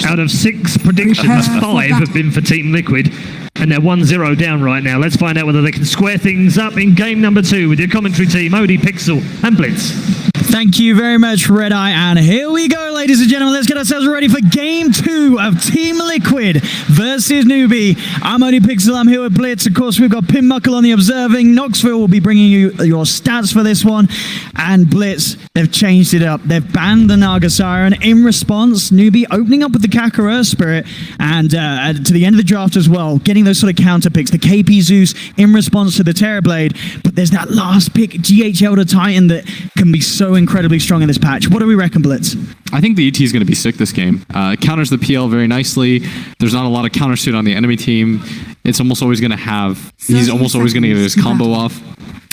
Out of 6 predictions, 5 have been for Team Liquid, and they're 1-0 down right now. Let's find out whether they can square things up in game number 2 with your commentary team, Odie, Pixel, and Blitz. Thank you very much, Red Eye, and here we go, ladies and gentlemen. Let's get ourselves ready for game 2 of Team Liquid versus Newbee. I'm Odie Pixel, I'm here with Blitz. Of course, we've got Pinmuckle on the observing. Knoxville will be bringing you your stats for this one. And Blitz, they've changed it up. They've banned the Naga Siren. In response, Newbee opening up with the Kakara Spirit, and to the end of the draft as well, getting those sort of counter picks. The KP Zeus in response to the Terrorblade, but there's that last pick, GH Elder Titan, that can be so incredibly strong in this patch. What do we reckon, Blitz? I think the ET is going to be sick this game. It counters the PL very nicely. There's not a lot of counter suit on the enemy team. It's almost always going to have, he's almost always going to get his combo off.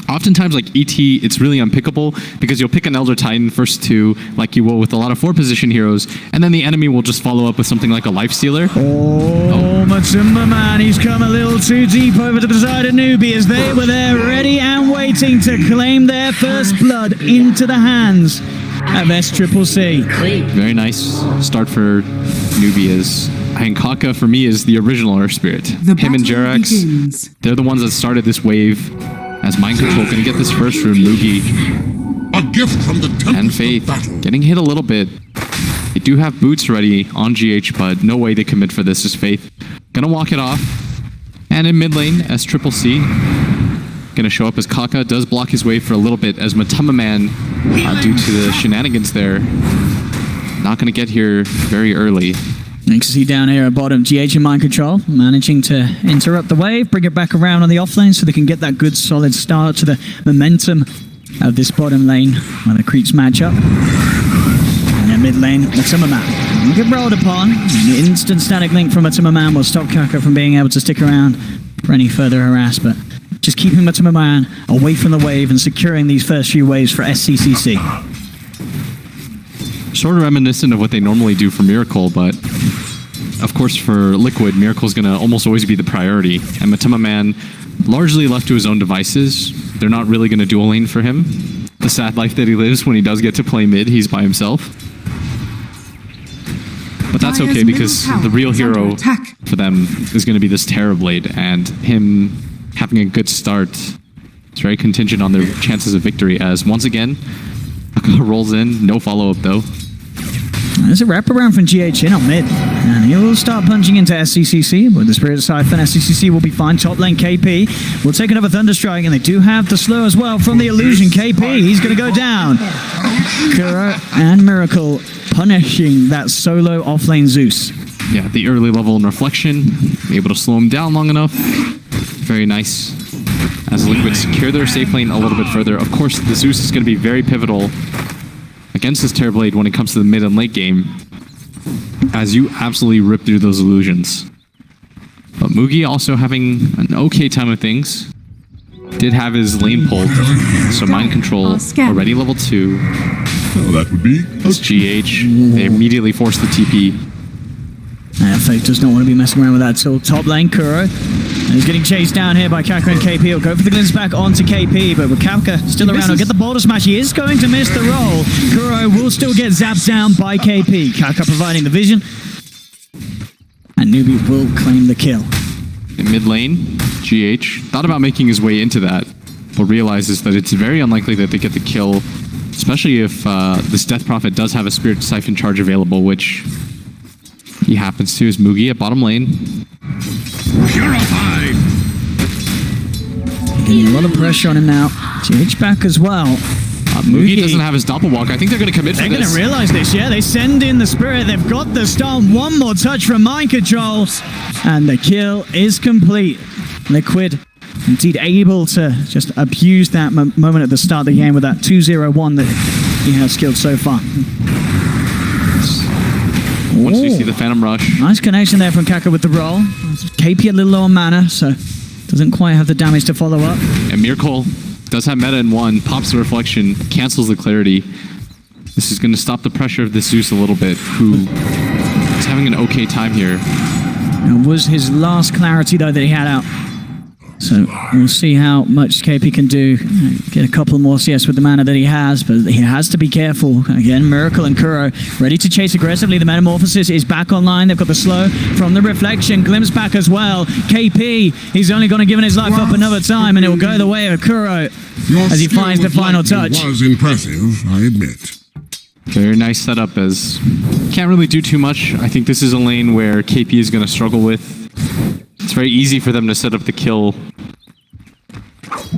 Oftentimes, like ET, it's really unpickable because you'll pick an Elder Titan first 2, like you will with a lot of 4-position heroes, and then the enemy will just follow up with something like a Lifestealer. Oh, Matumba Man, he's come a little too deep over to the side of Newbee as they were there ready and waiting to claim their first blood into the hands of SCCC. Very nice start for Newbee. As Hankaka, for me, is the original Earth Spirit. Him and Jerax, they're the ones that started this wave. As Mind Control going to get this first rune, Mugi A gift from the and Faith getting hit a little bit. They do have boots ready on GH, but no way they commit for this as Faith. Gonna walk it off. And in mid lane, SCCC gonna show up as Kaka does block his way for a little bit as Matuma Man, due to the shenanigans there, not gonna get here very early. You can see down here at bottom, GH and Mind Control managing to interrupt the wave, bring it back around on the offlane so they can get that good solid start to the momentum of this bottom lane where the creeps match up. And then mid lane, Matuma Man will get rolled upon. An instant static link from Matuma Man will stop Kaka from being able to stick around for any further harass, but just keeping Matuma Man away from the wave and securing these first few waves for SCCC. Sort of reminiscent of what they normally do for Miracle, but of course for Liquid, Miracle's gonna almost always be the priority. And Matuma Man, largely left to his own devices, they're not really gonna dual lane for him. The sad life that he lives when he does get to play mid, he's by himself. But that's okay because the real hero for them is gonna be this Terrorblade, and him having a good start is very contingent on their chances of victory, as once again, rolls in, no follow-up though. There's a wraparound from GH in on mid, and he will start punching into SCCC. With the Spirit Siphon, SCCC will be fine. Top lane KP will take another Thunderstrike, and they do have the slow as well from the Illusion. KP, he's going to go down. Kuro and Miracle punishing that solo offlane Zeus. Yeah, the early level in Reflection, able to slow him down long enough. Very nice. As Liquid secure their safe lane a little bit further. Of course, the Zeus is going to be very pivotal against this Terrorblade when it comes to the mid and late game, as you absolutely rip through those illusions. But Mugi also having an okay time of things. Did have his lane pulled, so Mind Control already level 2. Well, that would be It's GH. They immediately force the TP. Faith does not want to be messing around with that. So top lane, Kuro. And he's getting chased down here by Kaka and KP. He'll go for the glimpse back onto KP, but with Kaka still around, he'll get the border smash. He is going to miss the roll. Kuro will still get zapped down by KP. Kaka providing the vision. And Newbee will claim the kill. In mid lane, GH thought about making his way into that, but realizes that it's very unlikely that they get the kill, especially if this Death Prophet does have a Spirit Siphon charge available, which he happens to, is Mugi at bottom lane. purified. Getting a lot of pressure on him now. GH back as well. Mugi doesn't have his Doppelwalk. I think they're going to commit for this. They're going to realize this, yeah. They send in the Spirit. They've got the stun. One more touch from Mind Control. And the kill is complete. Liquid indeed able to just abuse that moment at the start of the game with that 2-0-1 that he has skilled so far. Once you see the Phantom Rush. Nice connection there from Kaka with the roll. KP a little low on mana, so doesn't quite have the damage to follow up. And Miracle does have meta in 1, pops the Reflection, cancels the Clarity. This is going to stop the pressure of this Zeus a little bit, who is having an okay time here. It was his last Clarity, though, that he had out. So we'll see how much KP can do. Get a couple more CS with the mana that he has, but he has to be careful. Again, Miracle and Kuro ready to chase aggressively. The Metamorphosis is back online. They've got the slow from the Reflection. Glimpse back as well. KP, he's only going to give his life up another time, and it will go the way of Kuro as he finds the final touch. Was impressive, I admit. Very nice setup, as can't really do too much. I think this is a lane where KP is going to struggle with. It's very easy for them to set up the kill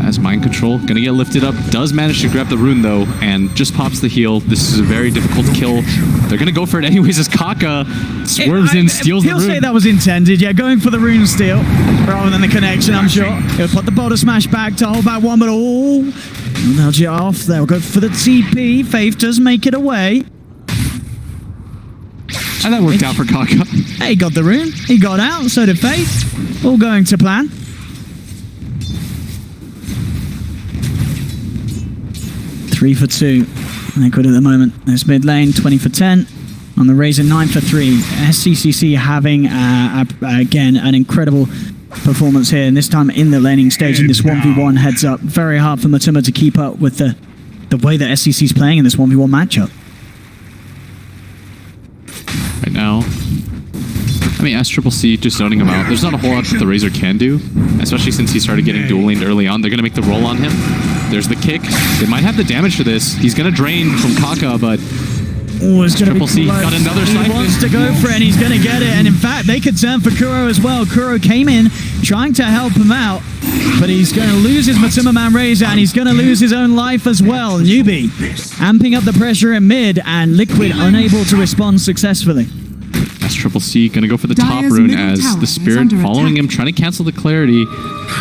as Mind Control. Gonna get lifted up. Does manage to grab the rune though, and just pops the heal. This is a very difficult kill. They're gonna go for it anyways as Kaka swerves in, steals the rune. He'll say that was intended, yeah, going for the rune steal rather than the connection, I'm sure. He'll put the Boulder Smash back to hold back one, but they'll jet off. They'll go for the TP. Faith does make it away. And that worked out for Kaka. He got the rune. He got out. So did Faith. All going to plan. Three for 2. Liquid at the moment. There's mid lane, 20 for 10. On the Razor, 9 for 3. SCCC having, again, an incredible performance here. And this time in the laning stage in this 1v1 heads up. Very hard for Matuma to keep up with the way that SCC's playing in this 1v1 matchup. Right now, I mean, SCCC just zoning him out. There's not a whole lot that the Razor can do, especially since he started getting dual laned early on. They're going to make the roll on him. There's the kick. They might have the damage for this. He's going to drain from Kaka, but it's going to be SCCC got another siphon. He wants to go for it, and he's going to get it. And in fact, they could turn for Kuro as well. Kuro came in trying to help him out, but he's going to lose his Matuma Man Razor, and he's going to lose his own life as well. Newbee amping up the pressure in mid, and Liquid unable to respond successfully. SCCC gonna go for the top rune as the Spirit following him, trying to cancel the clarity.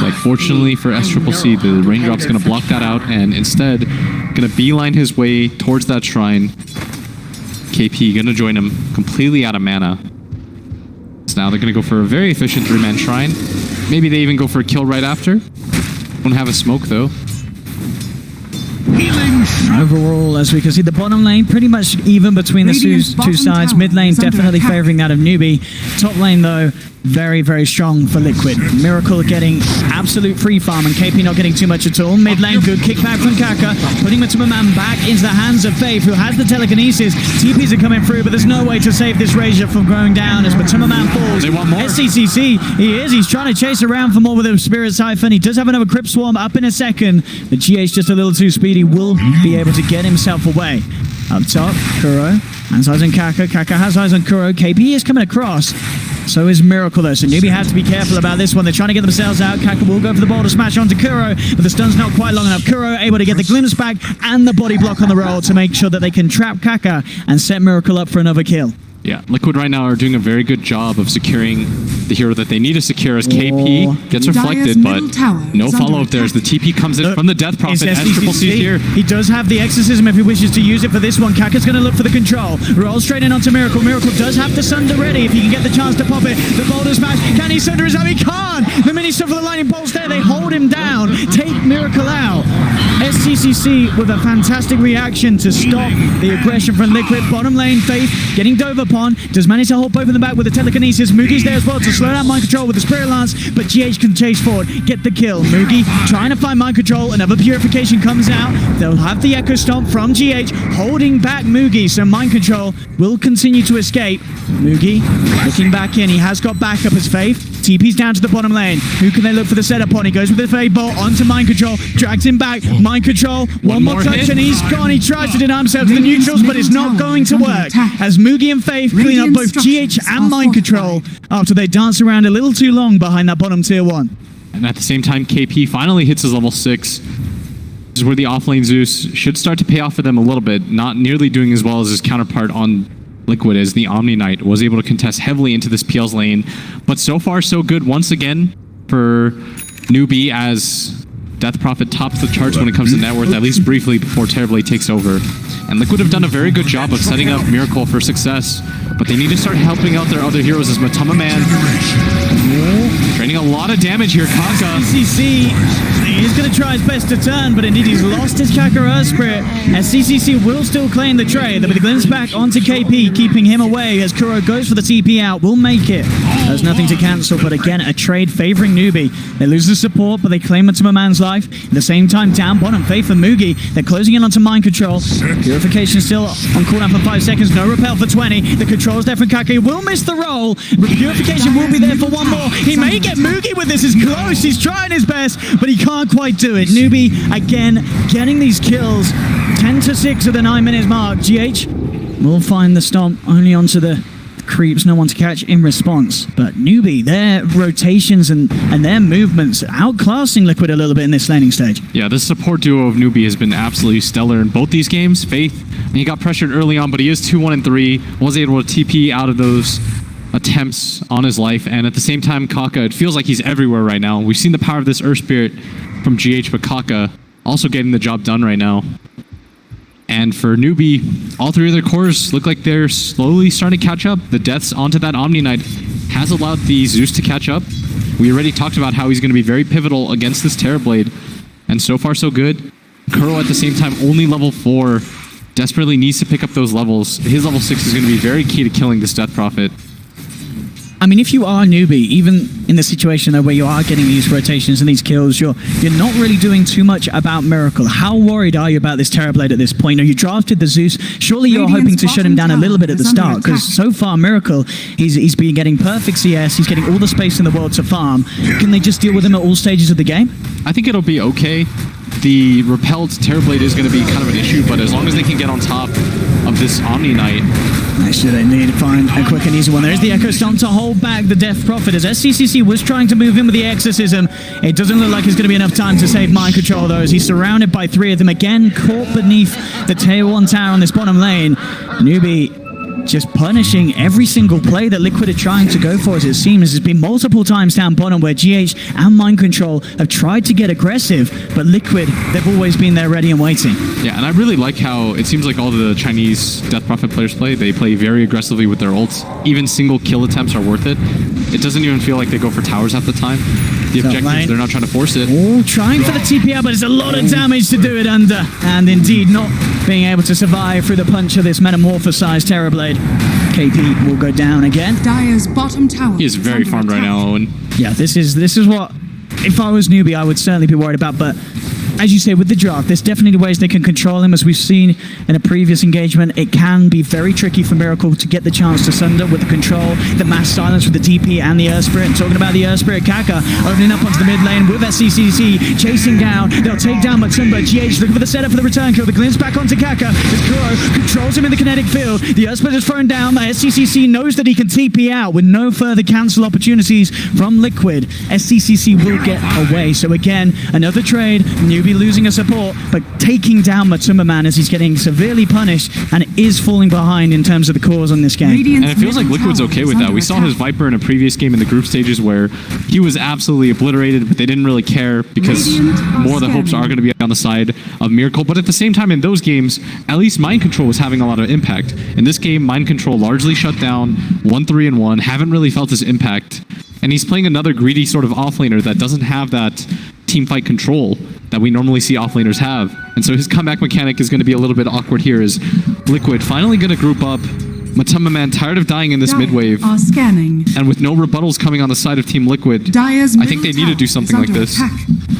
Like, fortunately for SCCC, the raindrop's gonna block that out, and instead gonna beeline his way towards that shrine. KP gonna join him, completely out of mana. So now they're gonna go for a very efficient 3-man shrine. Maybe they even go for a kill right after. Don't have a smoke though. Overall, as we can see, the bottom lane pretty much even between the two sides. Mid lane definitely favoring that of Newbee. Top lane, though, very, very strong for Liquid. Miracle getting absolute free farm, and KP not getting too much at all. Mid lane, good kickback from Kaka, putting Matuma Man back into the hands of Faith, who has the telekinesis. TPs are coming through, but there's no way to save this Razor from going down as Matuma Man falls. They want more. SCCC, he's trying to chase around for more with the Spirit Siphon. He does have another Crypt Swarm up in a second. The GH just a little too speedy, will be able to get himself away. Up top, Kuro has eyes on Kaka. Kaka has eyes on Kuro. KP is coming across. So is Miracle though, so Newbee have to be careful about this one. They're trying to get themselves out. Kaka will go for the Boulder Smash onto Kuro, but the stun's not quite long enough. Kuro able to get the glimpse back and the body block on the roll to make sure that they can trap Kaka and set Miracle up for another kill. Yeah, Liquid right now are doing a very good job of securing the hero that they need to secure as KP gets reflected, but no follow-up there as the TP comes in from the Death Prophet. SCCC here. He does have the Exorcism if he wishes to use it for this one. Kaka's going to look for the control. Rolls straight in onto Miracle. Miracle does have the Sunder ready if he can get the chance to pop it. The Boulder Smash. Can he Sunder his up? He can't! The mini stuff for the lightning bolts there. They hold him down. Take Miracle out. SCCC with a fantastic reaction to stop the aggression from Liquid. Bottom lane, Faith getting dove upon. Does manage to hold both of them back with the telekinesis. Mugi's there as well to slow down Mind Control with the Spirit Lance, but GH can chase forward, get the kill. Mugi trying to find Mind Control. Another Purification comes out. They'll have the Echo Stomp from GH, holding back Mugi, so Mind Control will continue to escape. Mugi looking back in. He has got backup as Faith. TP's down to the bottom lane. Who can they look for the setup on? He goes with the Fade Bolt onto Mind Control, drags him back. Mind Control, one more touch and he's gone. He tries to deny himself to the neutrals, but it's not going to work as Mugi and Faith clean up both GH and Mind Control after they dance around a little too long behind that bottom tier 1. And at the same time, KP finally hits his level 6. This is where the offlane Zeus should start to pay off for them a little bit, not nearly doing as well as his counterpart on Liquid as the Omni Knight was able to contest heavily into this PL's lane. But so far, so good once again for Newbee as Death Prophet tops the charts when it comes to net worth, at least briefly before Terribly takes over. And Liquid have done a very good job of setting up Miracle for success. But they need to start helping out their other heroes as Matama Man. Draining a lot of damage here, Kaka. CCC, he's going to try his best to turn, but indeed he's lost his Kaka Earth Spirit, as CCC will still claim the trade. There'll be the glimpse back onto KP, keeping him away as Kuro goes for the TP out. Will make it. There's nothing to cancel, but again, a trade favoring Newbee. They lose the support, but they claim Matama Man's life. At the same time, down bottom, Faith and Mugi, they're closing in onto Mind Control. Purification still on cooldown for 5 seconds, no repel for 20. The control's there from Kaka, he will miss the roll. Purification will be there for one more. He may get Mugi with this, is close, he's trying his best, but he can't quite do it. Newbee, again, getting these kills. 10-6 at the 9 minutes mark. GH will find the stomp only onto the creeps, no one to catch in response. But Newbee, their rotations and their movements outclassing Liquid a little bit in this laning stage. Yeah, this support duo of Newbee has been absolutely stellar in both these games. Faith, he got pressured early on, but he is 2-1-3, was able to TP out of those attempts on his life, and at the same time, Kaka, it feels like he's everywhere right now. We've seen the power of this Earth Spirit from GH, but Kaka also getting the job done right now. And for Newbee, all three of their cores look like they're slowly starting to catch up. The deaths onto that Omni Knight has allowed the Zeus to catch up. We already talked about how he's going to be very pivotal against this Terrorblade, and so far so good. Kuro at the same time, only level 4, desperately needs to pick up those levels. His level 6 is going to be very key to killing this Death Prophet. I mean, if you are Newbee, even in the situation though where you are getting these rotations and these kills, you're not really doing too much about Miracle. How worried are you about this Terrorblade at this point? Now, you drafted the Zeus. Surely you're hoping to shut him down a little bit at the start, because so far Miracle, he's been getting perfect CS. He's getting all the space in the world to farm. Can they just deal with him at all stages of the game? I think it'll be okay. The repelled Terrorblade is going to be kind of an issue, but as long as they can get on top of this Omni Knight. Actually, they need to find a quick and easy one. There's the Echo Stomp to hold back the Death Prophet, as SCCC was trying to move in with the Exorcism. It doesn't look like it's going to be enough time to save Mind Control, though, as he's surrounded by 3 of them, again caught beneath the Tier 1 tower on this bottom lane. Newbee just punishing every single play that Liquid are trying to go for, as it seems. There's been multiple times down bottom where GH and Mind Control have tried to get aggressive, but Liquid, they've always been there ready and waiting. Yeah, and I really like how it seems like all the Chinese Death Prophet players play. They play very aggressively with their ults. Even single kill attempts are worth it. It doesn't even feel like they go for towers half the time. The objectives, they're not trying to force it. Oh, trying for the TP out, but it's a lot of damage to do it under. And indeed, not being able to survive through the punch of this metamorphosized Terrorblade. KP will go down again. Dire's bottom tower. He is very farmed right now, Owen. Yeah, this is what, if I was Newbee, I would certainly be worried about. But as you say, with the draft, there's definitely ways they can control him. As we've seen in a previous engagement, it can be very tricky for Miracle to get the chance to sunder with the control, the mass silence with the DP and the Earth Spirit. And talking about the Earth Spirit, Kaka opening up onto the mid lane with SCCC, chasing down. They'll take down Matumba. GH looking for the setup for the return kill. The glimpse back onto Kaka as Kuro controls him in the kinetic field. The Earth Spirit is thrown down. SCCC knows that he can TP out with no further cancel opportunities from Liquid. SCCC will get away. So again, another trade. Newbee losing a support, but taking down Matuma Man as he's getting severely punished and is falling behind in terms of the cores on this game. And it feels like Liquid's okay with that. We saw his Viper in a previous game in the group stages where he was absolutely obliterated, but they didn't really care because more of the hopes are going to be on the side of Miracle. But at the same time, in those games, at least Mind Control was having a lot of impact. In this game, Mind Control largely shut down, 1-3-1, haven't really felt his impact. And he's playing another greedy sort of offlaner that doesn't have that team fight control that we normally see offlaners have. And so his comeback mechanic is going to be a little bit awkward here, as Liquid finally going to group up. Matuma Man tired of dying in this mid wave, are scanning. and with no rebuttals coming on the side of Team Liquid, Dire's I think they need to do something like this.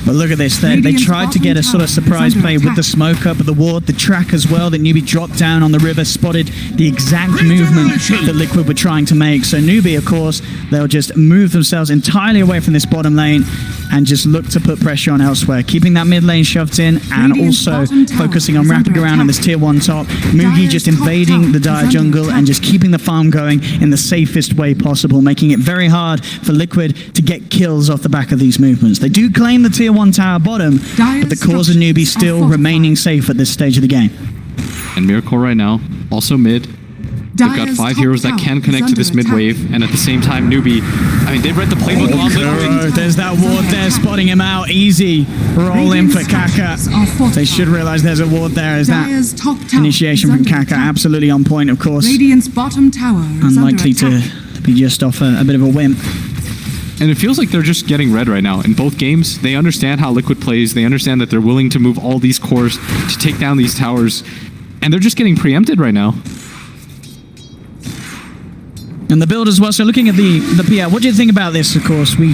But look at this, they tried to get a sort of surprise play with the smoke up at the ward, the track as well, that Newbee dropped down on the river, spotted the exact movement that Liquid were trying to make. So Newbee, of course, they'll just move themselves entirely away from this bottom lane and just look to put pressure on elsewhere, keeping that mid lane shoved in and also focusing on wrapping around on this tier 1 top. Mugi just invading the Dire jungle and just keeping the farm going in the safest way possible, making it very hard for Liquid to get kills off the back of these movements. They do claim the tier 1 tower bottom, but the cores of Newbee still remaining safe at this stage of the game. And Miracle right now, also mid. They've got Dire's 5 top heroes that tower can is connect to under this mid attack. wave, and at the same time, Newbee, I mean, they've read the playbook on Liquid. There's that ward there, spotting him out. Easy roll in for Kaka. They should realize there's a ward there. Is Dire's that top tower initiation is from under Kaka? attack. Absolutely on point, of course. Radiant's bottom tower is Unlikely under to attack. be just off a bit of a wimp. And it feels like they're just getting red right now. In both games, they understand how Liquid plays. They understand that they're willing to move all these cores to take down these towers. And they're just getting preempted right now. And the build as well. So looking at the PL, what do you think about this? Of course, we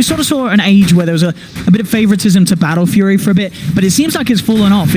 sort of saw an age where there was a bit of favoritism to Battle Fury for a bit, but it seems like it's fallen off.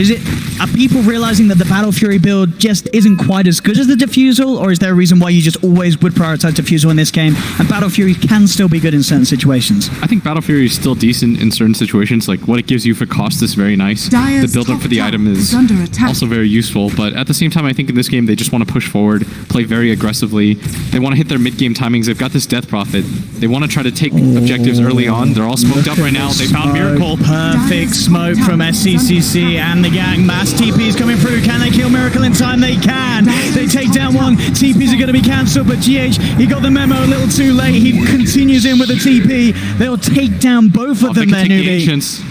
Are people realizing that the Battle Fury build just isn't quite as good as the Diffusal, or is there a reason why you just always would prioritize Diffusal in this game, and Battle Fury can still be good in certain situations? I think Battle Fury is still decent in certain situations. Like what it gives you for cost is very nice. Dire's The build-up top for the tower item is under attack. also very useful. But at the same time, I think in this game, they just want to push forward, play very aggressively. They want to hit their mid-game timings. They've got this Death Prophet. They want to try to take objectives early on. They're all smoked up right now. They found Miracle. Perfect smoke from SCCC and the gang. Mass TPs coming through. Can they kill Miracle in time? They can. They take down one. TPs are going to be cancelled, but GH, he got the memo a little too late. He continues in with a TP. They'll take down both of They them can there, take the Newbie. Ancients.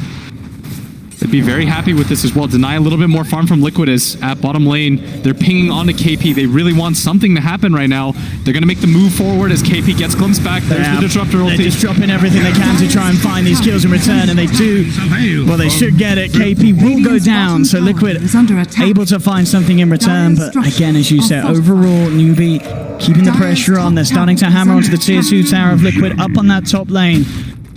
They'd be very happy with this as well. Deny a little bit more farm from Liquid as at bottom lane. They're pinging onto KP. They really want something to happen right now. They're going to make the move forward as KP gets glimpsed back. There's the Disruptor They're ulti. just dropping everything they can to try and find these kills in return, and they do. Well, they should get it. KP will go down, so Liquid is under attack. able to find something in return. But again, as you said, overall, Newbie keeping the pressure on. They're starting to hammer onto the tier 2 tower of Liquid up on that top lane.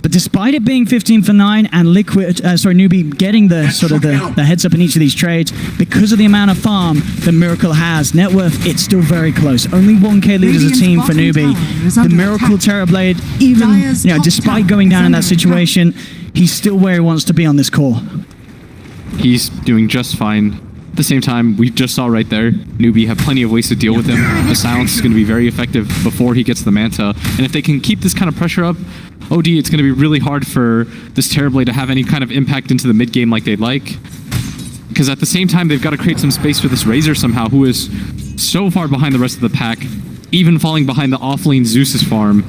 But despite it being 15 for 9 and Newbie getting the sort of the heads up in each of these trades, because of the amount of farm that Miracle has, net worth, it's still very close. Only 1k lead as a team for Newbie. The Miracle Terrorblade, even despite going down in that situation, he's still where he wants to be on this core. He's doing just fine. At the same time, we just saw right there, Newbee have plenty of ways to deal with him. The silence is going to be very effective before he gets the Manta. And if they can keep this kind of pressure up, OD, it's going to be really hard for this Terrorblade to have any kind of impact into the mid game like they'd like. Because at the same time, they've got to create some space for this Razor somehow, who is so far behind the rest of the pack, even falling behind the off-lane Zeus's farm,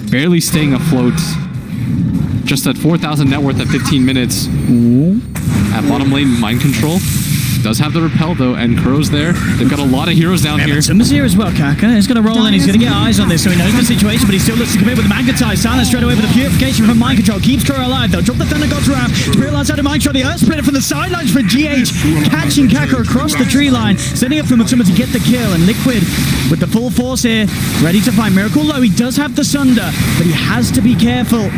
barely staying afloat. Just at 4,000 net worth at 15 minutes. At bottom lane, Mind Control. Does have the repel though, and Kuro's there. They've got a lot of heroes down here. Timbers here as well, Kaka. He's going to roll in. He's going to get eyes on this, so he knows the situation, but he still looks to commit with the Magnetize. Silence straight away with the Purification from Mind Control. Keeps Kuro alive. They'll drop the Thunder God's Wrath. Realize out of Mind Control. The Earth Splitter from the sidelines for GH. Catching Kaka across the tree line. Setting up for Mutsuma to get the kill. And Liquid with the full force here. Ready to find Miracle low. He does have the Sunder, but he has to be careful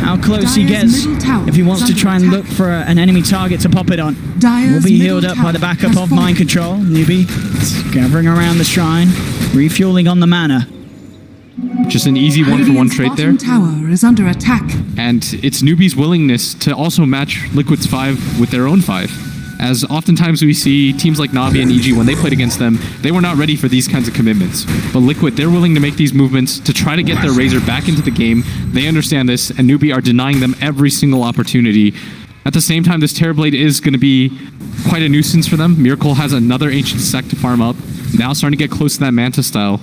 how close he gets if he wants to try and look for an enemy target to pop it on. Will be healed up by the backup of Mind Control. Newbie gathering around the shrine, refueling on the mana. Just an easy one-for-one trade there. Tower is under attack. And it's Newbee's willingness to also match Liquid's 5 with their own 5. As oftentimes we see teams like Na'Vi and EG, when they played against them, they were not ready for these kinds of commitments. But Liquid, they're willing to make these movements to try to get their Razor back into the game. They understand this, and Newbee are denying them every single opportunity. At the same time, this Terrorblade is going to be quite a nuisance for them. Miracle has another Ancient Stack to farm up. Now starting to get close to that Manta style.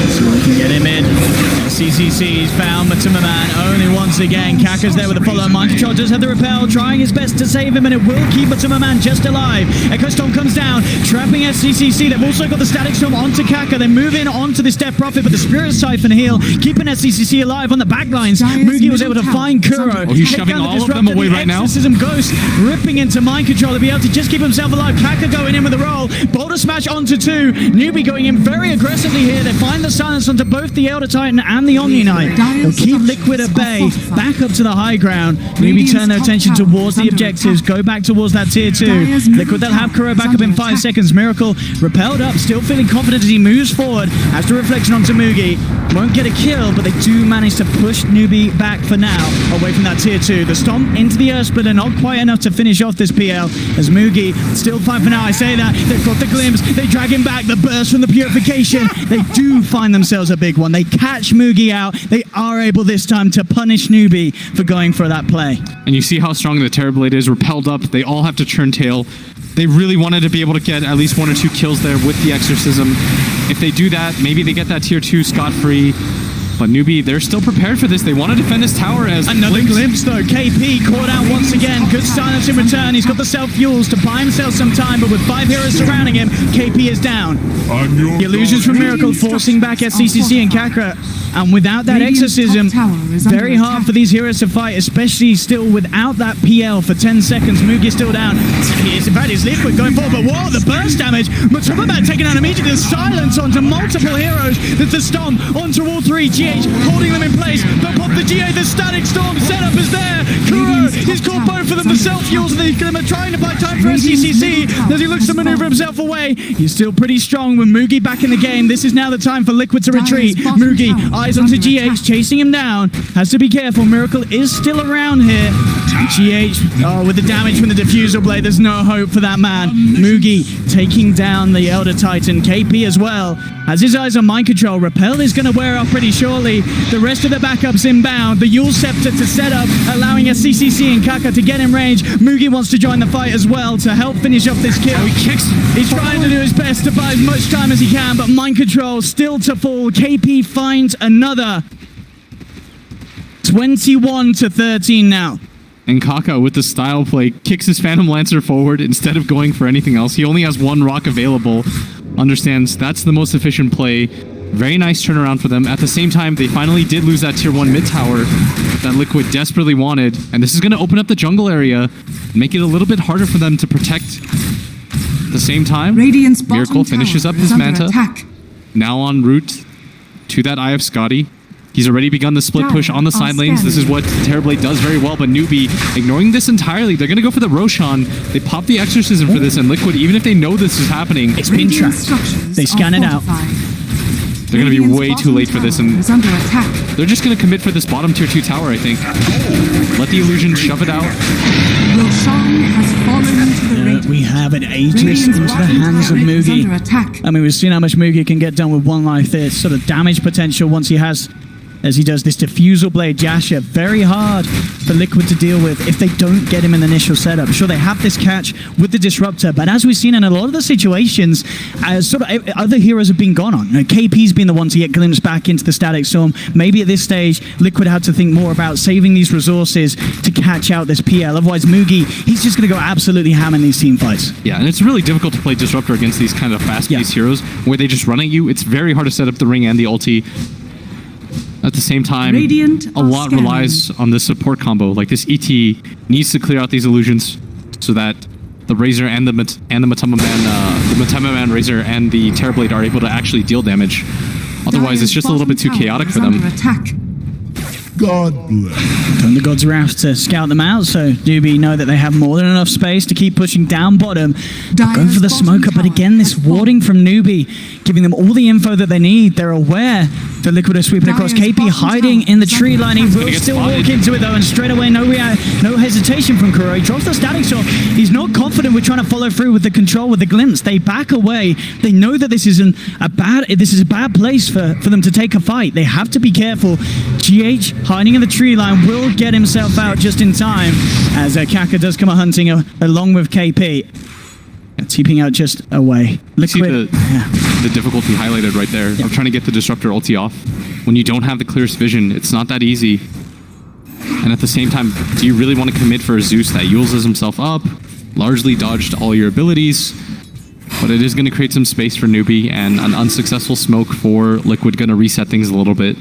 So we can get him in. CCC's found Mutsuma Man only once again. Kaka's there with the follow. Mind Control does have the repel, trying his best to save him, and it will keep Mutsuma Man just alive. Echo Storm comes down, trapping SCCC. They've also got the Static Storm onto Kaka. They move in onto this Death Prophet, but the Spirit Siphon heal, keeping SCCC alive on the backlines. Mugi was able to find Kuro. Oh, he's shoving all of them away right now. Exorcism Ghost ripping into Mind Control to be able to just keep himself alive. Kaka going in with the roll. Boulder Smash onto 2. Newbie going in very aggressively here. They find the silence onto both the Elder Titan and the Omni Knight. They'll keep Liquid at bay, back up to the high ground. Newbie turn their attention towards the objectives, go back towards that tier 2. Liquid, they'll have Kuro back up in 5 seconds. Miracle repelled up, still feeling confident as he moves forward. Has the reflection onto Mugi. Won't get a kill, but they do manage to push Newbie back for now, away from that tier 2. The stomp into the Earth Splitter, not quite enough to finish off this PL, as Mugi still 5 for now. I say that, they've got the glimpse, they drag him back, the burst from the Purification. They do find themselves a big one. They catch Mugi out. They are able this time to punish Newbie for going for that play. And you see how strong the Terrorblade is, repelled up. They all have to turn tail. They really wanted to be able to get at least 1 or 2 kills there with the Exorcism. If they do that, maybe they get that tier 2 scot-free. But Newbee, they're still prepared for this. They want to defend this tower as another glimpse though. KP caught out once again. Good silence in return. He's got the self-fuels to buy himself some time, but with 5 heroes surrounding him, KP is down. The illusions from Miracle forcing back SCCC and Kakra. And without that Exorcism, very hard for these heroes to fight, especially still without that PL for 10 seconds. Mugi's still down. In fact, it's Liquid going forward, but whoa, the burst damage. Matsumaman taken out immediately. The silence onto multiple heroes. There's the stomp onto all 3. GH holding them in place. They'll pop the GA. The static storm setup is there. Kuro, he's caught both of them. The self-fuels, and they're trying to buy time for SCCC as he looks to maneuver himself away. He's still pretty strong with Mugi back in the game. This is now the time for Liquid to retreat. Mugi, eyes onto GH, chasing him down. Has to be careful. Miracle is still around here. GH, with the damage from the diffusal blade, there's no hope for that man. Mugi taking down the Elder Titan. KP as well has his eyes on mind control. Repel is going to wear off pretty shortly. The rest of the backups inbound. The Yule Scepter to set up, allowing SCCC and Kaka to get in range. Mugi wants to join the fight as well to help finish off this kill. He's trying to do his best to buy as much time as he can, but mind control still to fall. KP finds another. 21-13 now. And Kaka, with the style play, kicks his Phantom Lancer forward instead of going for anything else. He only has 1 rock available. Understands that's the most efficient play. Very nice turnaround for them. At the same time, they finally did lose that tier 1 mid tower that Liquid desperately wanted. And this is going to open up the jungle area, make it a little bit harder for them to protect. At the same time, Miracle finishes up his Manta. Now en route to that Eye of Scotty. He's already begun the split push on the side lanes. This is what Terrorblade does very well, but Newbee ignoring this entirely. They're going to go for the Roshan. They pop the Exorcism for this, and Liquid, even if they know this is happening, it's been tracked. They scan it out. They're going to be way too late for this, and they're just going to commit for this bottom tier 2 tower, I think. Let the illusion shove it out. Roshan has fallen into the Radiant. We have an Aegis into the hands of Mugi. I mean, we've seen how much Mugi can get done with 1 life. There's sort of damage potential once he has, as he does this diffusal blade Jasha. Very hard for Liquid to deal with if they don't get him in the initial setup. Sure, they have this catch with the Disruptor, but as we've seen in a lot of the situations, sort of other heroes have been gone on. You know, KP's been the one to get glimpsed back into the Static Storm. Maybe at this stage, Liquid had to think more about saving these resources to catch out this PL. Otherwise, Mugi, he's just going to go absolutely ham in these team fights. Yeah, and it's really difficult to play Disruptor against these kind of fast-paced heroes where they just run at you. It's very hard to set up the ring and the ulti. At the same time, a lot relies on the support combo. Like this ET needs to clear out these illusions so that the Razor and the Matama Man Razor and the Terrorblade are able to actually deal damage. Otherwise, it's just a little bit too chaotic for them. God bless. And the God's Wrath to scout them out, so Newbee know that they have more than enough space to keep pushing down bottom. Going for the smoker, but again, this warding from Newbee, giving them all the info that they need. They're aware that Liquid are sweeping across. KP hiding in the tree line. He will still walk into it though, and straight away, no hesitation from Kuro. He drops the Static Storm. He's not confident with trying to follow through with the control, with the glimpse. They back away. They know that this is a bad place for them to take a fight. They have to be careful. GH hiding in the tree line will get himself out just in time as Kaka does come hunting along with KP. TPing out just away. Liquid. The difficulty highlighted right there. I'm trying to get the Disruptor ulti off. When you don't have the clearest vision, it's not that easy. And at the same time, do you really want to commit for a Zeus that uses himself up, largely dodged all your abilities? But it is going to create some space for Newbee, and an unsuccessful smoke for Liquid going to reset things a little bit.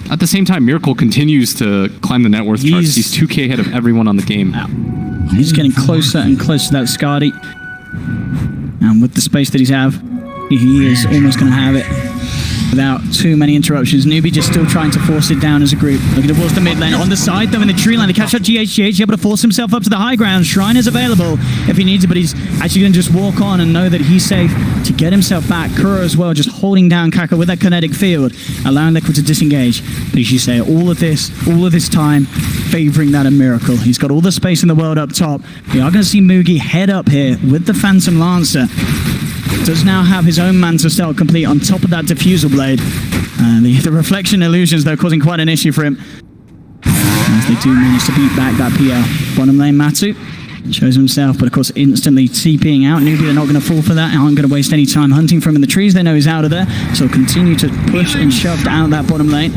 At the same time, Miracle continues to climb the net worth charts. He's 2k ahead of everyone on the game. He's getting closer and closer to that Skadi. And with the space that he's he is almost going to have it without too many interruptions. Newbee just still trying to force it down as a group. Looking towards the mid lane. On the side, though, in the tree line, they catch up GH, able to force himself up to the high ground. Shrine is available if he needs it, but he's actually going to just walk on and know that he's safe to get himself back. Kuro as well, just holding down Kaka with that kinetic field, allowing Liquid to disengage. But as you say, all of this time favoring that a Miracle. He's got all the space in the world up top. We are going to see Mugi head up here with the Phantom Lancer. Does now have his own Manta Stealth complete on top of that Diffusal Blade. The Reflection Illusions, though, causing quite an issue for him. As they do manage to beat back that PL. Bottom lane, Matsu. Shows himself, but of course instantly TPing out. Newbee are not going to fall for that, aren't going to waste any time hunting for him in the trees. They know he's out of there, so continue to push and shove out that bottom lane.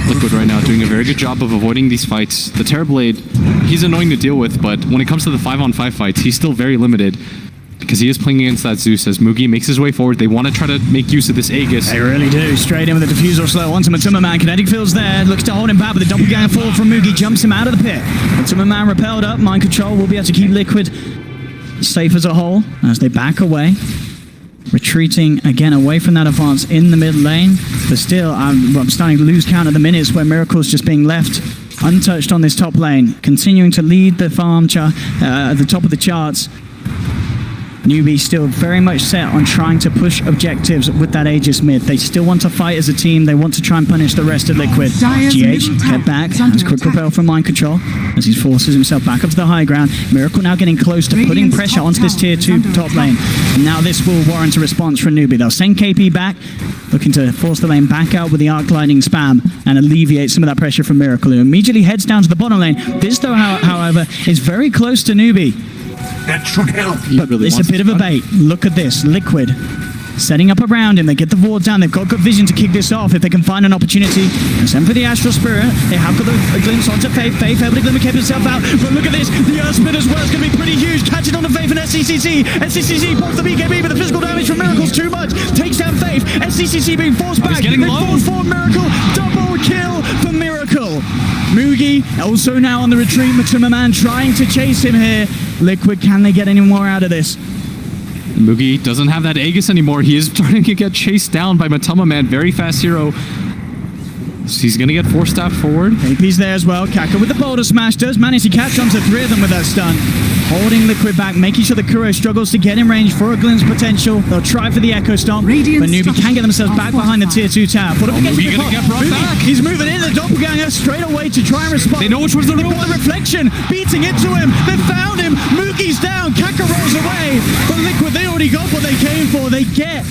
Liquid right now doing a very good job of avoiding these fights. The Terrorblade, he's annoying to deal with, but when it comes to the 5-on-5 fights, he's still very limited because he is playing against that Zeus as Mugi makes his way forward. They want to try to make use of this Aegis. They really do. Straight in with the diffusal slow onto Matuma Man. Kinetic field's there. Looks to hold him back, but the doppelganger forward from Mugi jumps him out of the pit. Matuma Man repelled up. Mind control will be able to keep Liquid safe as a whole as they back away. Retreating again away from that advance in the mid lane. But still, I'm starting to lose count of the minutes where Miracle's just being left untouched on this top lane. Continuing to lead the farm at the top of the charts. Newbee still very much set on trying to push objectives with that Aegis mid. They still want to fight as a team. They want to try and punish the rest of Liquid. GH, get back. Has quick repel from Mind Control as he forces himself back up to the high ground. Miracle now getting close to putting pressure onto this tier 2 top lane. And now this will warrant a response from Newbee. They'll send KP back, looking to force the lane back out with the arc lightning spam and alleviate some of that pressure from Miracle, who immediately heads down to the bottom lane. This, though, however, is very close to Newbee. That should help. But really it's a bit of a bait. Look at this. Liquid setting up around him. They get the ward down. They've got good vision to kick this off if they can find an opportunity. And send for the Astral Spirit. They have got a glimpse onto Faith. Faith able to glimmer keep himself out. But look at this. The Earth Spin as well is going to be pretty huge. Catching on to Faith and SCCC. SCCC pops the BKB, but the physical damage from Miracle's too much. Takes down Faith. SCCC being forced back. They force forward Miracle. Double kill for Miracle. Mugi also now on the retreat. Matuma Man trying to chase him here. Liquid, can they get any more out of this? Mugi doesn't have that Aegis anymore. He is starting to get chased down by Matuma Man. Very fast hero. So he's going to get 4-staff forward. KP's there as well. Kaka with the boulder smash does manage to catch on to 3 of them with that stun. Holding Liquid back, making sure the Kuro struggles to get in range for a glimpse potential. They'll try for the Echo Stomp, but Newbee can get themselves back behind the tier 2 tower. Mugi going to get brought back. He's moving in, the doppelganger straight away to try and respond. They know which one's the real one. The reflection beating into him. They found him. Mugi's down. Kaka rolls away. But Liquid, they already got what they came for. They get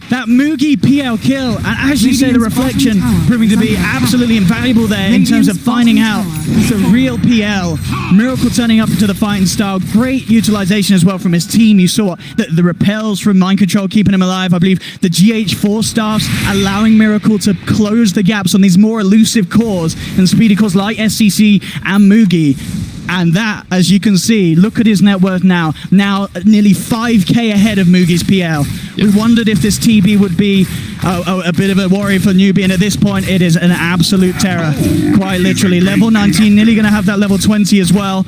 that Mugi PL kill, and as you say, the reflection proving to be absolutely invaluable there in terms of finding out the real PL. Miracle turning up to the fighting style. Great utilization as well from his team. You saw the repels from Mind Control keeping him alive. I believe the GH4 staffs allowing Miracle to close the gaps on these more elusive cores and speedy cores like SCC and Mugi. And that, as you can see, look at his net worth now. Now nearly 5k ahead of Mugi's PL. Yep. We wondered if this TB would be a bit of a worry for Newbee, and at this point it is an absolute terror. Quite literally. Level 19, nearly going to have that level 20 as well.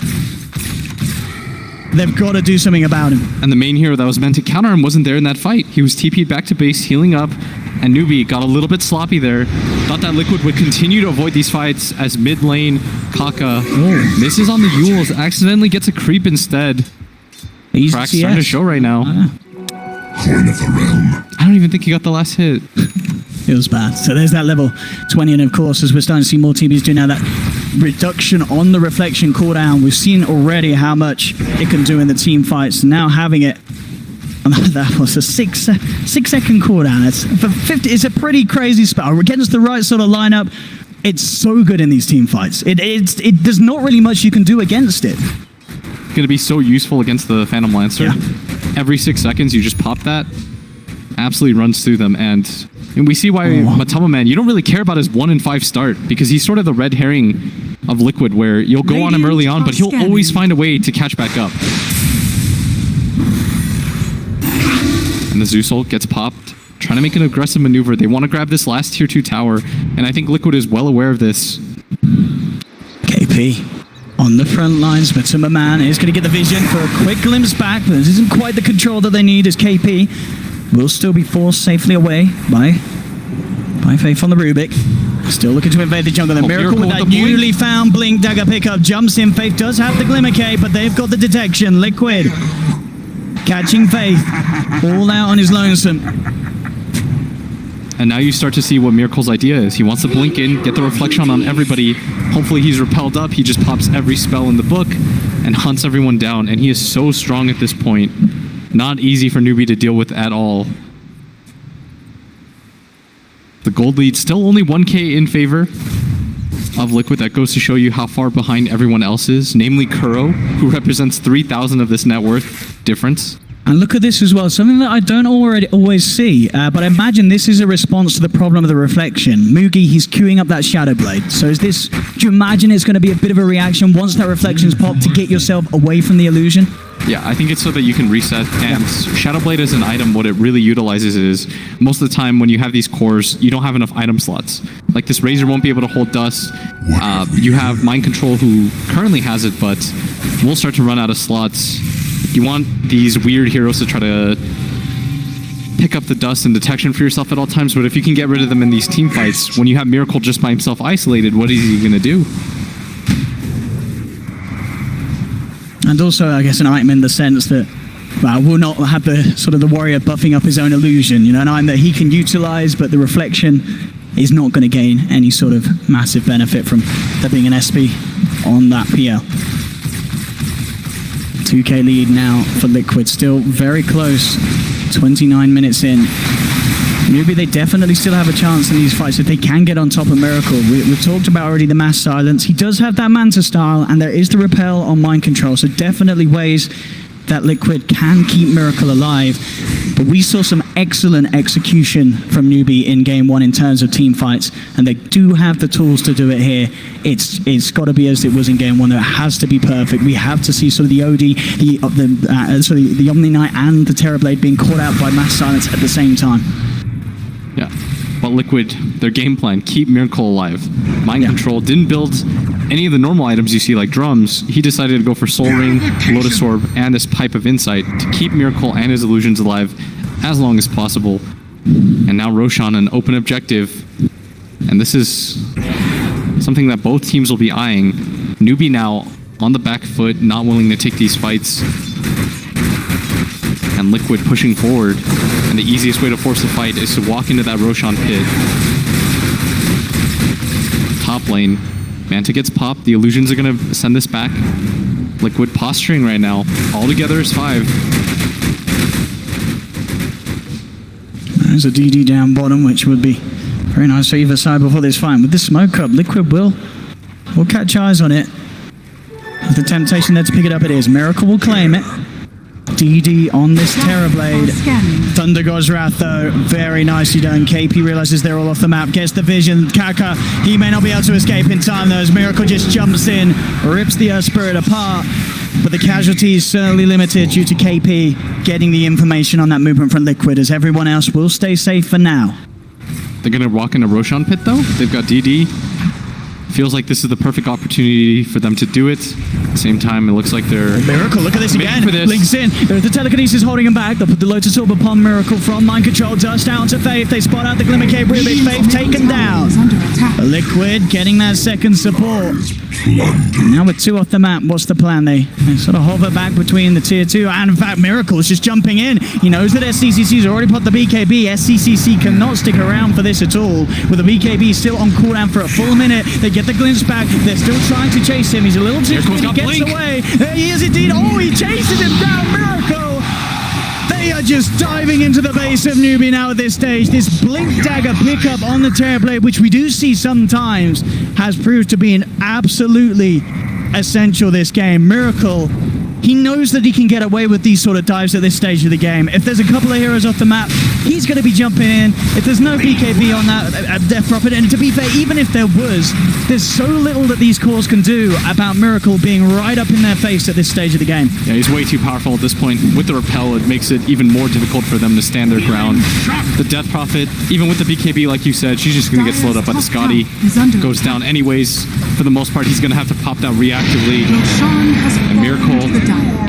They've got to do something about him. And the main hero that was meant to counter him wasn't there in that fight. He was TP'd back to base, healing up, and Newbee got a little bit sloppy there. Thought that Liquid would continue to avoid these fights as mid lane Kaka misses on the Yules, accidentally gets a creep instead. Crack's trying to show right now. Horn of the Realm. I don't even think he got the last hit. It was bad. So there's that level 20, and of course, as we're starting to see more TBs do now, that reduction on the reflection cooldown, we've seen already how much it can do in the team fights. Now having it, and that was a 6 second cooldown. It's for 50. It's a pretty crazy spell against the right sort of lineup. It's so good in these team fights. There's not really much you can do against it. It's going to be so useful against the Phantom Lancer. Yeah. Every 6 seconds, you just pop that. Absolutely runs through them, and we see why Matuma Man, you don't really care about his 1 in 5 start, because he's sort of the red herring of Liquid, where you'll go on him early on, but he'll always find a way to catch back up. And the Zeus ult gets popped, trying to make an aggressive maneuver. They want to grab this last tier 2 tower, and I think Liquid is well aware of this. KP on the front lines. Matuma Man is going to get the vision for a quick glimpse back, but this isn't quite the control that they need, as KP will still be forced safely away by Faith on the Rubik. Still looking to invade the jungle. The Miracle with that newly found Blink Dagger pickup jumps in. Faith does have the Glimmer K, but they've got the detection. Liquid catching Faith all out on his lonesome. And now you start to see what Miracle's idea is. He wants to blink in, get the reflection on everybody. Hopefully he's repelled up. He just pops every spell in the book and hunts everyone down. And he is so strong at this point. Not easy for Newbee to deal with at all. The gold lead still only 1k in favor. of Liquid that goes to show you how far behind everyone else is, namely Kuro, who represents 3,000 of this net worth difference. And look at this as well, something that I don't always see, but I imagine this is a response to the problem of the reflection. Mugi, he's queuing up that Shadow Blade. So do you imagine it's going to be a bit of a reaction once that reflection's popped to get yourself away from the illusion? Yeah, I think it's so that you can reset, and Shadow Blade as an item, what it really utilizes is, most of the time when you have these cores, you don't have enough item slots. Like this Razor won't be able to hold dust. You have Mind Control who currently has it, but will start to run out of slots. You want these weird heroes to try to pick up the dust and detection for yourself at all times, but if you can get rid of them in these team fights, when you have Miracle just by himself isolated, what is he going to do? And also, I guess, an item in the sense that will not have the sort of the warrior buffing up his own illusion. You know, an item that he can utilize, but the reflection is not going to gain any sort of massive benefit from there being an SP on that PL. 2K lead now for Liquid, still very close, 29 minutes in. Newbee, they definitely still have a chance in these fights if they can get on top of Miracle. We've talked about already the mass silence. He does have that Manta style, and there is the repel on Mind Control, so definitely ways that Liquid can keep Miracle alive. But we saw some excellent execution from Newbee in Game 1 in terms of team fights, and they do have the tools to do it here. It's got to be as it was in Game 1. It has to be perfect. We have to see sort of the OD, the Omni Knight and the Terrorblade being caught out by mass silence at the same time. Yeah, but Liquid, their game plan, keep Miracle alive. Mind Control didn't build any of the normal items you see like drums. He decided to go for Soul Ring, Lotus Orb, and this Pipe of Insight to keep Miracle and his illusions alive as long as possible. And now Roshan, an open objective. And this is something that both teams will be eyeing. Newbee now on the back foot, not willing to take these fights. And Liquid pushing forward. And the easiest way to force the fight is to walk into that Roshan pit. Top lane. Manta gets popped. The illusions are going to send this back. Liquid posturing right now. All together is 5. There's a DD down bottom, which would be very nice for either side before this fight. With the smoke up, Liquid will catch eyes on it. With the temptation there to pick it up, it is. Miracle will claim it. DD on this Terrorblade. Thunder God's Wrath, though, very nicely done. KP realizes they're all off the map, gets the vision. Kaka, he may not be able to escape in time, though, as Miracle just jumps in, rips the Earth Spirit apart. But the casualty is certainly limited due to KP getting the information on that movement from Liquid, as everyone else will stay safe for now. They're going to walk in a Roshan pit, though. They've got DD. Feels like this is the perfect opportunity for them to do it. At the same time, it looks like they're... Miracle, look at this again. For this. Links in. There's the telekinesis holding him back. They'll put the Lotus Orb upon Miracle from Mind Control. Dust down to Faith. They spot out the Glimmer Cape Rubik. Faith taken down. Liquid getting that second support. Now with 2 off the map, what's the plan? They sort of hover back between the tier 2. And in fact, Miracle is just jumping in. He knows that SCCC's already put the BKB. SCCC cannot stick around for this at all. With the BKB still on cooldown for a full minute. They get the glimpse back. They're still trying to chase him. He's a little too quick. He gets away. There he is indeed. Oh, he chases him down. Miracle. They are just diving into the base of Newbee now at this stage. This Blink Dagger pickup on the Terrorblade, which we do see sometimes, has proved to be an absolutely essential this game. Miracle, he knows that he can get away with these sort of dives at this stage of the game. If there's a couple of heroes off the map, he's going to be jumping in. If there's no BKB on that Death Prophet, and to be fair, even if there was, there's so little that these cores can do about Miracle being right up in their face at this stage of the game. Yeah, he's way too powerful at this point. With the repel, it makes it even more difficult for them to stand their ground. The Death Prophet, even with the BKB, like you said, she's just going to get slowed up by the Scotty. Goes down anyways. For the most part, he's going to have to pop down reactively. And Miracle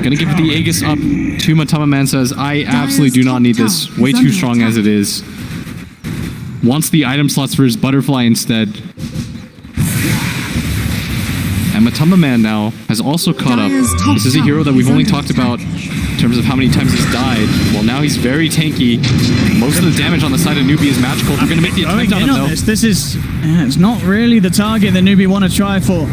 going to give the Aegis up to Matama Man, says, I absolutely do not need this. Way too strong as it is. Wants the item slots for his Butterfly instead. And Matama Man now has also caught up. This is a hero that we've only talked about in terms of how many times he's died. Well, now he's very tanky. Most of the damage on the side of Newbee is magical. They're going to make the attempt on him, though. This is it's not really the target that Newbee want to try for.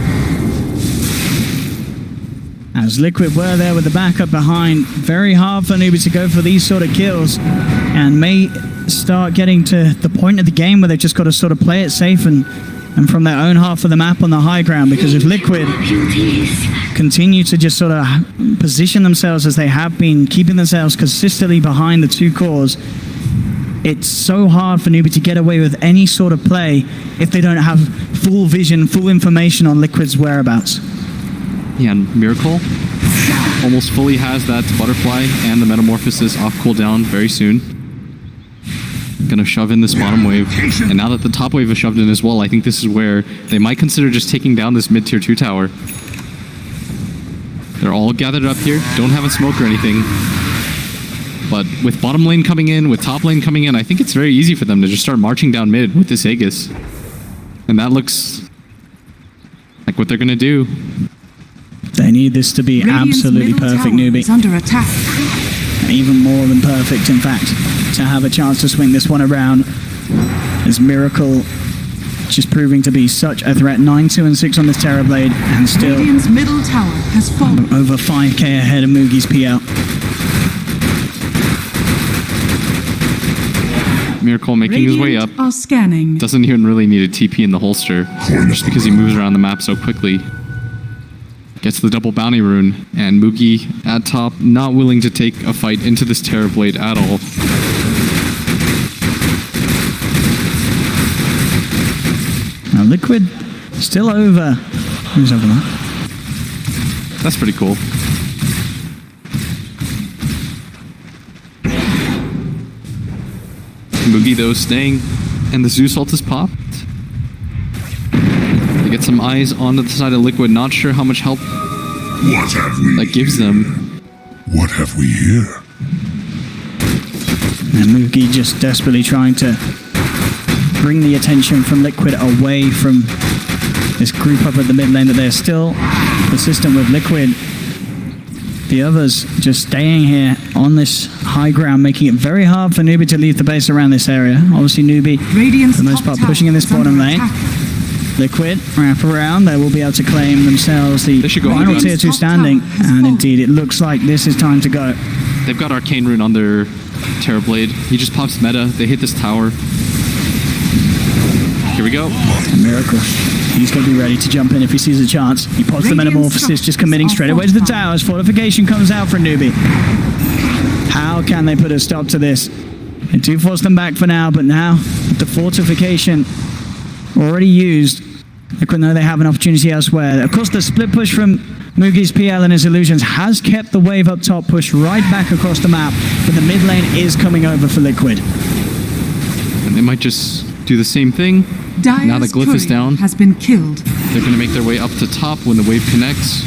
As Liquid were there with the backup behind, very hard for Newbee to go for these sort of kills, and may start getting to the point of the game where they've just got to sort of play it safe and and from their own half of the map on the high ground, because if Liquid continue to just sort of position themselves as they have been, keeping themselves consistently behind the two cores, it's so hard for Newbee to get away with any sort of play if they don't have full vision, full information on Liquid's whereabouts. Yeah, and Miracle almost fully has that Butterfly and the Metamorphosis off cooldown very soon. Gonna shove in this bottom wave, and now that the top wave is shoved in as well, I think this is where they might consider just taking down this mid-tier 2 tower. They're all gathered up here, don't have a smoke or anything. But with bottom lane coming in, with top lane coming in, I think it's very easy for them to just start marching down mid with this Aegis. And that looks like what they're gonna do. They need this to be Radiant's absolutely middle perfect, tower Newbee. is under attack. Even more than perfect, in fact, to have a chance to swing this one around. As Miracle just proving to be such a threat. 9-2 and 6 on this Terrorblade, and still Radiant's middle tower has fallen. over 5k ahead of Mugi's PL. Miracle making his way up. Are scanning. Doesn't even really need a TP in the holster, just because he moves around the map so quickly. Gets the double bounty rune, and Mugi at top, not willing to take a fight into this Terrorblade at all. Now Liquid still over. Who's over that? That's pretty cool. Mugi though staying, and the Zeus ult is popped. They get some eyes on the side of Liquid, not sure how much help What have we that gives them. What have we here? And Mugi just desperately trying to bring the attention from Liquid away from this group up at the mid lane, that they're still persistent with Liquid. The others just staying here on this high ground, making it very hard for Newbee to leave the base around this area. Obviously Newbee, Radiant's for the most top part, pushing in this tower is bottom under lane. attack. Liquid wrap around, they will be able to claim themselves the They should go final on tier guns. 2 standing, and indeed it looks like this is time to go. They've got Arcane Rune on their Terrorblade. He just pops meta. They hit this tower. Here we go. A Miracle. He's going to be ready to jump in if he sees a chance. He pops the Radiant's Metamorphosis, just committing structures straight are away to the fortified. tower as fortification comes out for Newbee. How can they put a stop to this? They do force them back for now, but now with the fortification already used, they could know they have an opportunity elsewhere. Of course, the split push from Mugi's PL and his Illusions has kept the wave up top push right back across the map, but the mid lane is coming over for Liquid. And they might just do the same thing. Now the Dire's glyph is turret down. has been killed. They're going to make their way up to top when the wave connects.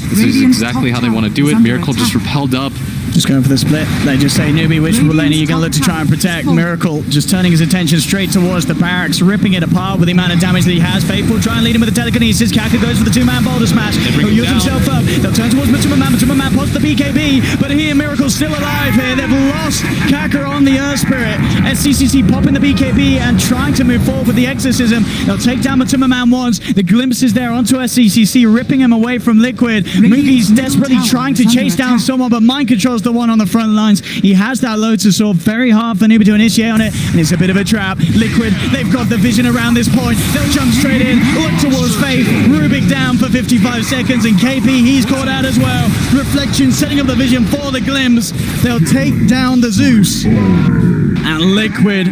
This is Radiant's exactly top how they want to tower do is it. under Miracle just attack. repelled up. Just going for the split. They just say, Newbee, which lane are you going to look to try and protect? Miracle just turning his attention straight towards the barracks, ripping it apart with the amount of damage that he has. Faithful try and lead him with the telekinesis. Kaka goes for the two-man boulder smash. bring He'll use him down. himself up. They'll turn towards Matuma Man. Matuma Man pops the BKB, but here Miracle's still alive here. They've lost Kaka on the Earth Spirit. SCCC popping the BKB and trying to move forward with the Exorcism. They'll take down Matuma Man once. The glimpse is there onto SCCC, ripping him away from Liquid. Mugi's desperately trying to chase down someone, but Mind Control's the one on the front lines. He has that Lotus Orb, very hard for Newbee to initiate on it, and it's a bit of a trap. Liquid, they've got the vision around this point. They'll jump straight in, look towards Faith. Rubik down for 55 seconds, and KP, he's caught out as well. Reflection setting up the vision for the glimpse. They'll take down the Zeus. And Liquid,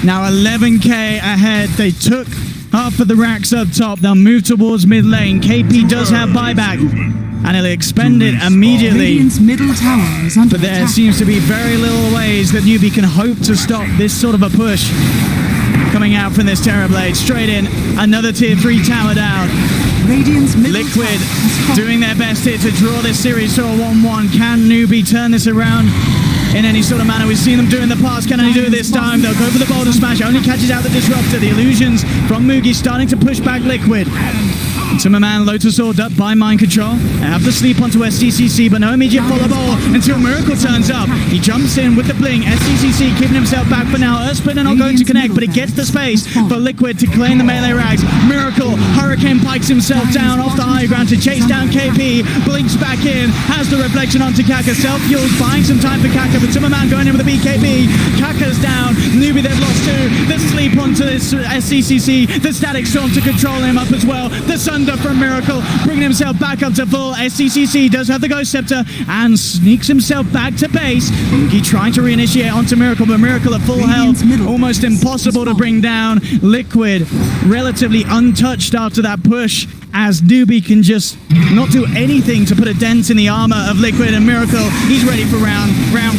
now 11k ahead. They took half of the racks up top. They'll move towards mid lane. KP does have buyback, and he'll expend it immediately. Radiant's middle tower is under But there attack. seems to be very little ways that Newbee can hope to stop this sort of a push coming out from this Terrorblade. Straight in, another tier 3 tower down. Radiant's middle Liquid tower has fallen. doing their best here to draw this series to a 1-1. Can Newbee turn this around in any sort of manner? We've seen them do in the past. Can they do it this time? They'll go for the boulder smash. Only catches out the Disruptor. The Illusions from Mugi starting to push back Liquid. Timmerman, Lotus Sword up by Mind Control. They have the sleep onto SCCC, but no immediate follow ball until Miracle turns up. He jumps in with the bling. SCCC keeping himself back for now. Earthspinner not going to connect, but it gets the space for Liquid to claim the melee rags. Miracle, Hurricane pikes himself down off the high ground to chase down KP. Blinks back in, has the reflection onto Kaka. Self-fuels, buying some time for Kaka, but Timmerman going in with the BKB. Kaka's down. Newbee, they've lost two. The sleep onto this SCCC. The Static Storm to control him up as well. The Sunder from Miracle, bringing himself back up to full. SCCC does have the Ghost Scepter and sneaks himself back to base. He trying to reinitiate onto Miracle, but Miracle at full health. Almost impossible to bring down. Liquid relatively untouched after that push, as Newbee can just not do anything to put a dent in the armor of Liquid. And Miracle, he's ready for round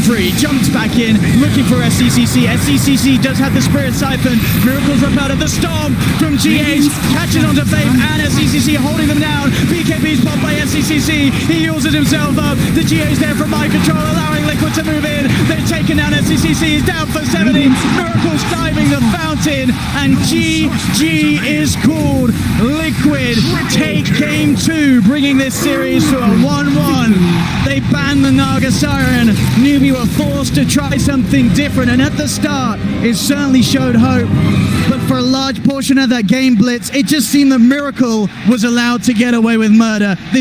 3. Jumps back in, looking for SCCC. SCCC does have the Spirit Siphon. Miracle's up out of the Storm from GH, catches onto Faith and SCCC, holding them down. BKB's popped by SCCC. He heals it himself up. The GA's there from Mind Control, allowing Liquid to move in. They're taking down SCCC. He's down for 70. Miracle's diving the fountain, and GG is called. Liquid take game 2, bringing this series to a 1-1. They banned the Naga Siren. Newbee were forced to try something different, and at the start, it certainly showed hope. But for a large portion of that game, Blitz, it just seemed that Miracle was allowed to get away with murder.